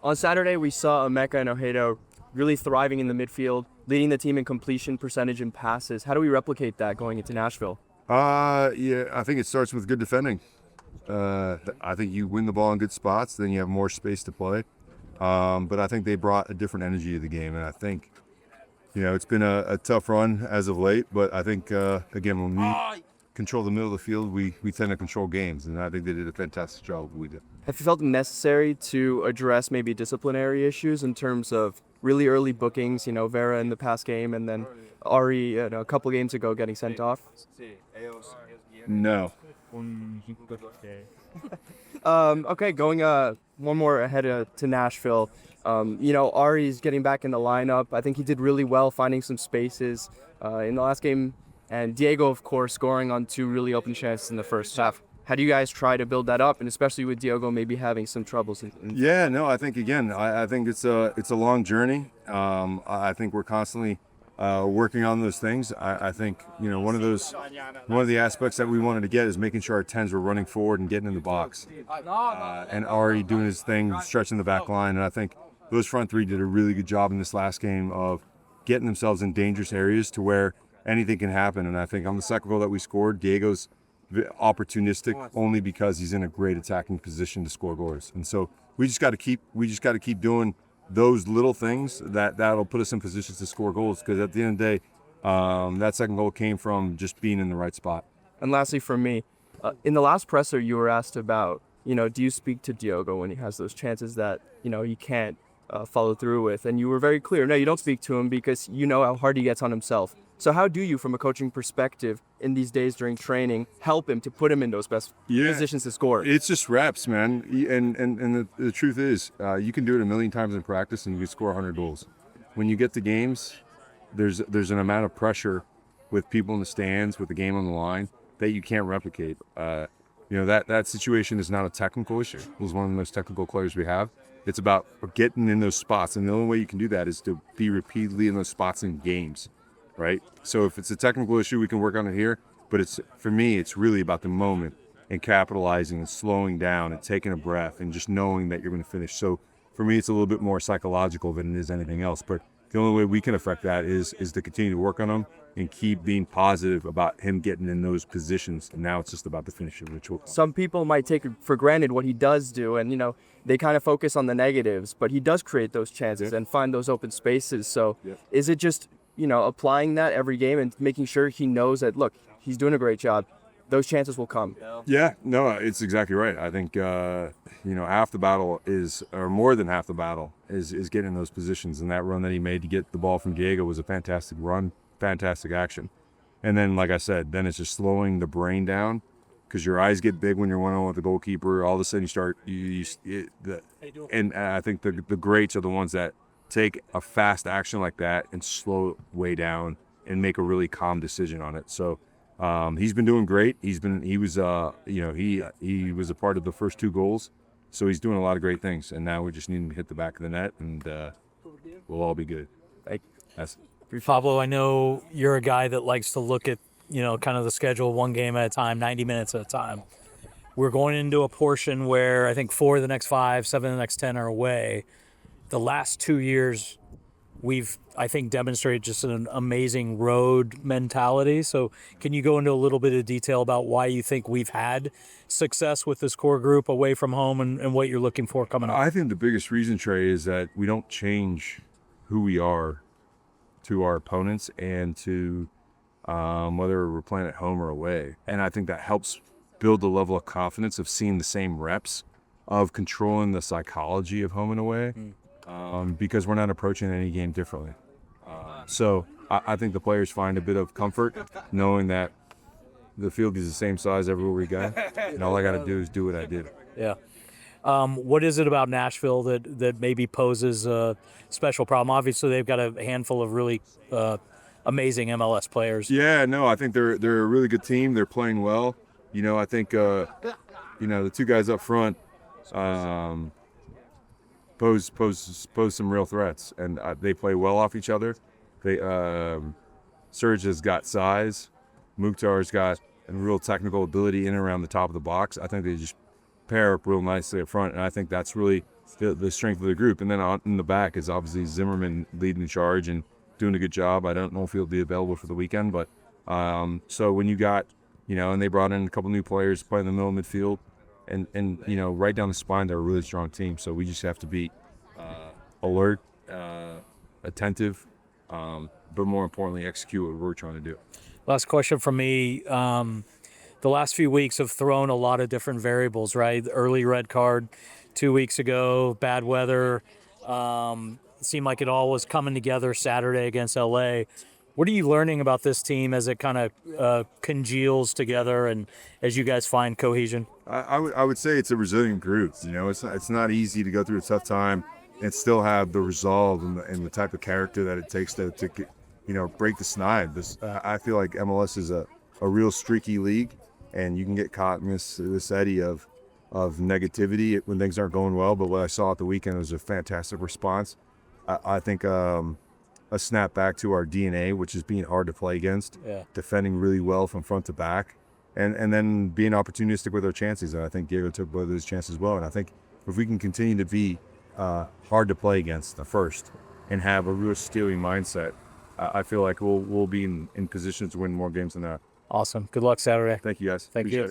On Saturday, we saw Emeka and Ojeda really thriving in the midfield, leading the team in completion percentage and passes. How do we replicate that going into Nashville? Yeah, I think it starts with good defending. I think you win the ball in good spots, then you have more space to play. But I think they brought a different energy to the game, and I think, it's been a tough run as of late. But I think again, when we control the middle of the field, we tend to control games, and I think they did a fantastic job. We did. Have you felt it necessary to address maybe disciplinary issues in terms of really early bookings, Vera in the past game and then Ari a couple games ago getting sent off? No. Okay, going one more ahead to Nashville. Ari's getting back in the lineup. I think he did really well finding some spaces in the last game. And Diego, of course, scoring on 2 really open chances in the first half. How do you guys try to build that up, and especially with Diego maybe having some troubles? Yeah, no, I think again, I think it's a long journey. I think we're constantly working on those things. I think one of the aspects that we wanted to get is making sure our 10s were running forward and getting in the box, and Ari doing his thing, stretching the back line. And I think those front 3 did a really good job in this last game of getting themselves in dangerous areas to where anything can happen. And I think on the second goal that we scored, Diego's opportunistic only because he's in a great attacking position to score goals. And so we just got to keep doing those little things that'll put us in positions to score goals, because at the end of the day, that second goal came from just being in the right spot. And lastly for me, in the last presser you were asked about, do you speak to Diogo when he has those chances that, he can't follow through with? And you were very clear, no, you don't speak to him because you know how hard he gets on himself. So how do you, from a coaching perspective, in these days during training, help him to put him in those best positions to score? It's just reps, man. And the truth is, you can do it a million times in practice and you can score 100 goals. When you get to games, there's an amount of pressure with people in the stands, with the game on the line, that you can't replicate. That situation is not a technical issue. It was one of the most technical players we have. It's about getting in those spots, and the only way you can do that is to be repeatedly in those spots in games. Right? So if it's a technical issue, we can work on it here. But for me, it's really about the moment and capitalizing and slowing down and taking a breath and just knowing that you're going to finish. So for me, it's a little bit more psychological than it is anything else. But the only way we can affect that is to continue to work on him and keep being positive about him getting in those positions. And now it's just about the finishing ritual. Some people might take for granted what he does do, and they kind of focus on the negatives, but he does create those chances and find those open spaces. So is it just applying that every game and making sure he knows that, look, he's doing a great job, those chances will come? Yeah, no, it's exactly right. I think, half the battle or more than half the battle is getting in those positions. And that run that he made to get the ball from Diego was a fantastic run, fantastic action. And then, like I said, then it's just slowing the brain down, because your eyes get big when you're one-on-one with the goalkeeper. All of a sudden you start, and I think the greats are the ones that take a fast action like that and slow it way down and make a really calm decision on it. So he's been doing great. He was a part of the first 2 goals. So he's doing a lot of great things. And now we just need him to hit the back of the net, and we'll all be good. Pablo, I know you're a guy that likes to look at, kind of the schedule, one game at a time, 90 minutes at a time. We're going into a portion where I think 4 of the next 5, 7 of the next 10 are away. The last 2 years, we've, I think, demonstrated just an amazing road mentality. So can you go into a little bit of detail about why you think we've had success with this core group away from home and what you're looking for coming up? I think the biggest reason, Trey, is that we don't change who we are to our opponents and to whether we're playing at home or away. And I think that helps build the level of confidence of seeing the same reps, of controlling the psychology of home and away. Because we're not approaching any game differently. So I think the players find a bit of comfort knowing that the field is the same size everywhere we go, and all I got to do is do what I did. Yeah. What is it about Nashville that maybe poses a special problem? Obviously, they've got a handful of really amazing MLS players. Yeah, no, I think they're a really good team. They're playing well. I think the 2 guys up front pose some real threats, and they play well off each other. Serge has got size, Mukhtar's got a real technical ability in and around the top of the box. I think they just pair up real nicely up front, and I think that's really the strength of the group. And then in the back is obviously Zimmerman leading the charge and doing a good job. I don't know if he'll be available for the weekend, but so when you got, and they brought in a couple new players playing in the middle of midfield, and right down the spine, they're a really strong team. So we just have to be alert, attentive, but more importantly, execute what we're trying to do. Last question from me. The last few weeks have thrown a lot of different variables, right? The early red card 2 weeks ago, bad weather. It seemed like it all was coming together Saturday against LA. What are you learning about this team as it kind of congeals together and as you guys find cohesion? I would say it's a resilient group. It's not easy to go through a tough time and still have the resolve and the type of character that it takes to break the snide. I feel like MLS is a real streaky league, and you can get caught in this eddy of negativity when things aren't going well. But what I saw at the weekend was a fantastic response. I think a snap back to our DNA, which is being hard to play against, defending really well from front to back, and then being opportunistic with our chances. And I think Diego took both of his chances well. And I think if we can continue to be hard to play against the first and have a real stealing mindset, I feel like we'll be in position to win more games than that. Awesome. Good luck Saturday. Thank you, guys. Thank you.